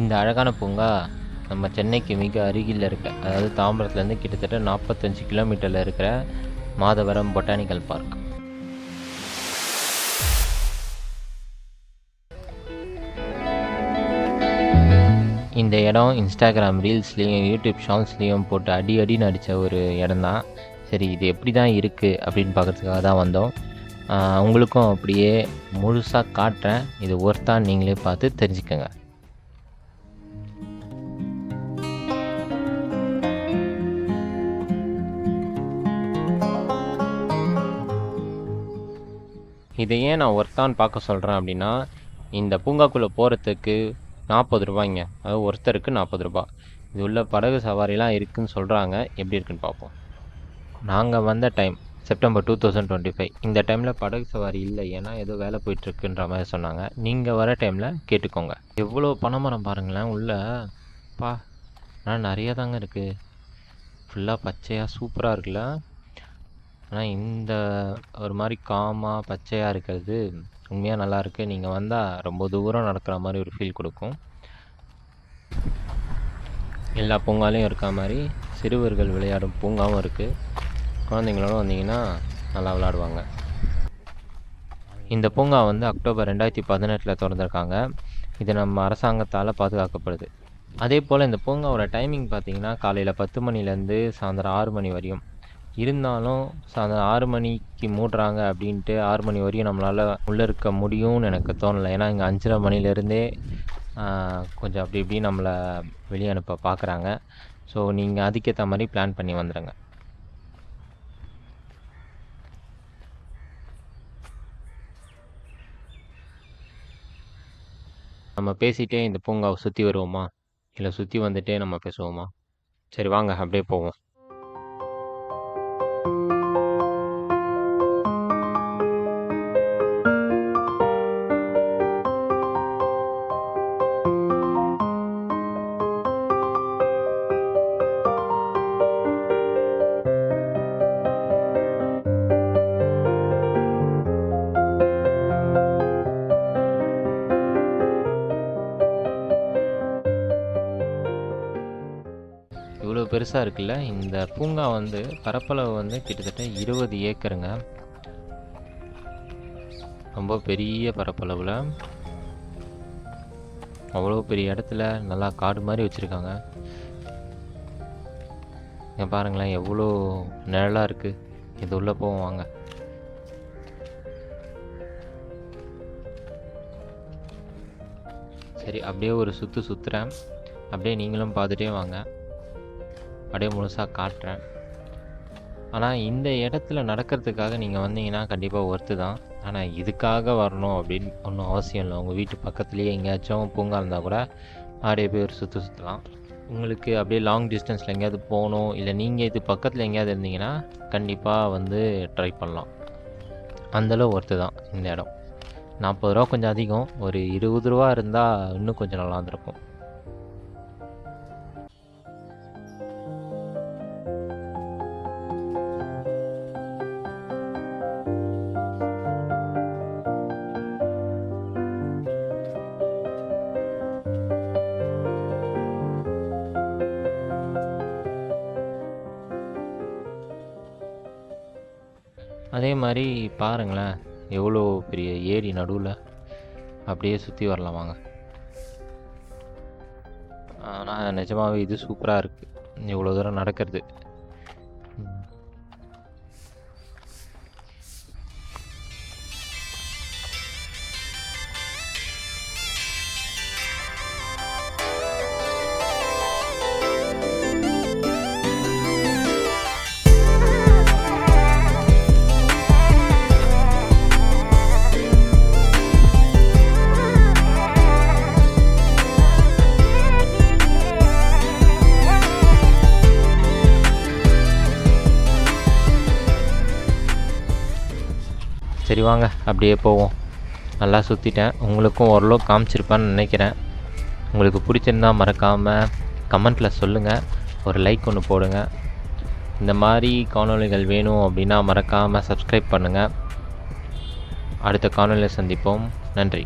இந்த அழகான பூங்கா நம்ம சென்னைக்கு மிக அருகில் இருக்க, அதாவது தாம்பரத்துலேருந்து கிட்டத்தட்ட 45 கிலோமீட்டரில் இருக்கிற மாதவரம் பொட்டானிக்கல் பார்க். இந்த இடம் இன்ஸ்டாகிராம் ரீல்ஸ்லேயும் யூடியூப் ஷார்ட்ஸ்லேயும் போட்டு அடின்னு அடித்த ஒரு இடம் தான். சரி, இது எப்படி தான் இருக்குது அப்படின்னு பார்க்கறதுக்காக தான் வந்தோம். உங்களுக்கும் அப்படியே முழுசாக காட்டுறேன். இது ஒர்த்தான் நீங்களே பார்த்து தெரிஞ்சுக்கோங்க. இதை ஏன் நான் ஒர்த்தான்னு பார்க்க சொல்கிறேன் அப்படின்னா, இந்த பூங்காக்குள்ளே போகிறதுக்கு 40 ரூபாய்ங்க. அதாவது ஒருத்தருக்கு 40 ரூபா. இது உள்ள படகு சவாரிலாம் இருக்குதுன்னு சொல்கிறாங்க. எப்படி இருக்குன்னு பார்ப்போம். நாங்கள் வந்த டைம் செப்டம்பர் 2025. இந்த டைமில் படகு சவாரி இல்லை, ஏன்னா ஏதோ வேலை போயிட்டுருக்குன்ற மாதிரி சொன்னாங்க. நீங்கள் வர டைமில் கேட்டுக்கோங்க. எவ்வளோ பனைமரம் பாருங்களேன் உள்ள. ஆனால் நிறைய தாங்க இருக்குது. ஃபுல்லாக பச்சையாக சூப்பராக இருக்குல்ல. ஆனால் இந்த ஒரு மாதிரி காமாக பச்சையாக இருக்கிறது உண்மையாக நல்லாயிருக்கு. நீங்கள் வந்தால் ரொம்ப தூரம் நடக்கிற மாதிரி ஒரு ஃபீல் கொடுக்கும். எல்லா பூங்காலையும் இருக்க மாதிரி சிறுவர்கள் விளையாடும் பூங்காவும் இருக்குது. குழந்தைங்களோட வந்தீங்கன்னா நல்லா விளையாடுவாங்க. இந்த பூங்கா அக்டோபர் 2018 திறந்திருக்காங்க. இது நம்ம அரசாங்கத்தால் பாதுகாக்கப்படுது. அதே போல் இந்த பூங்காவோட டைமிங் பார்த்திங்கன்னா காலையில் 10 மணிலேருந்து சாயந்தரம் 6 மணி வரையும். இருந்தாலும் சாயந்தரம் 6 மணிக்கு மூடுறாங்க அப்படின்ட்டு 6 மணி வரையும் நம்மளால் உள்ளே இருக்க முடியும்னு எனக்கு தோணலை. ஏன்னா இங்கே 5:30 மணிலேருந்தே கொஞ்சம் அப்படி இப்படி நம்மளை வெளியே அனுப்ப பார்க்குறாங்க. ஸோ நீங்கள் அதுக்கேற்ற மாதிரி பிளான் பண்ணி வந்துடுங்க. நம்ம பேசிகிட்டே இந்த பூங்காவை சுற்றி வருவோமா, இல்லை சுற்றி வந்துட்டே நம்ம பேசுவோமா? சரி வாங்க அப்படியே போவோம். இவ்வளோ பெருசாக இருக்குல்ல. இந்த பூங்கா பரப்பளவு கிட்டத்தட்ட 20 ஏக்கருங்க. ரொம்ப பெரிய பரப்பளவில் அவ்வளோ பெரிய இடத்துல நல்லா காடு மாதிரி வச்சுருக்காங்க. இங்கே பாருங்களேன் எவ்வளோ நிழலாக இருக்குது. இது உள்ளே போவோம் வாங்க. சரி, அப்படியே ஒரு சுற்றுறேன். அப்படியே நீங்களும் பார்த்துட்டே வாங்க. அப்படியே முழுசாக காட்டுறேன். ஆனால் இந்த இடத்துல நடக்கிறதுக்காக நீங்கள் வந்தீங்கன்னா கண்டிப்பாக ஒர்த்து தான். ஆனால் இதுக்காக வரணும் அப்படின்னு ஒன்றும் அவசியம் இல்லை. உங்கள் வீட்டு பக்கத்துலேயே எங்கேயாச்சும் பூங்கா இருந்தால் கூட அப்படியே போய் ஒரு சுற்றலாம். உங்களுக்கு அப்படியே லாங் டிஸ்டன்ஸில் எங்கேயாவது போகணும், இல்லை நீங்கள் இது பக்கத்தில் எங்கேயாவது இருந்தீங்கன்னா கண்டிப்பாக ட்ரை பண்ணலாம். அந்தளவு ஒர்த்து தான் இந்த இடம். 40 ரூபா கொஞ்சம் அதிகம். ஒரு 20 ரூபா இருந்தால் இன்னும் கொஞ்சம் நல்லா இருந்திருக்கும். அதே மாதிரி பாருங்களேன் எவ்வளோ பெரிய ஏரி நடுவில். அப்படியே சுற்றி வரலாம் வாங்க. ஆனால் நிஜமாகவே இது சூப்பராக இருக்குது இவ்வளோ தூரம் நடக்கிறது. சரி வாங்க அப்படியே போவோம். நல்லா சுற்றிட்டேன். உங்களுக்கும் ஓரளவு காமிச்சிருப்பேன்னு நினைக்கிறேன். உங்களுக்கு பிடிச்சிருந்தால் மறக்காமல் கமெண்ட்டில் சொல்லுங்கள். ஒரு லைக் ஒன்று போடுங்க. இந்த மாதிரி காணொளிகள் வேணும் அப்படின்னா மறக்காமல் சப்ஸ்கிரைப் பண்ணுங்கள். அடுத்த காணொளியில் சந்திப்போம். நன்றி.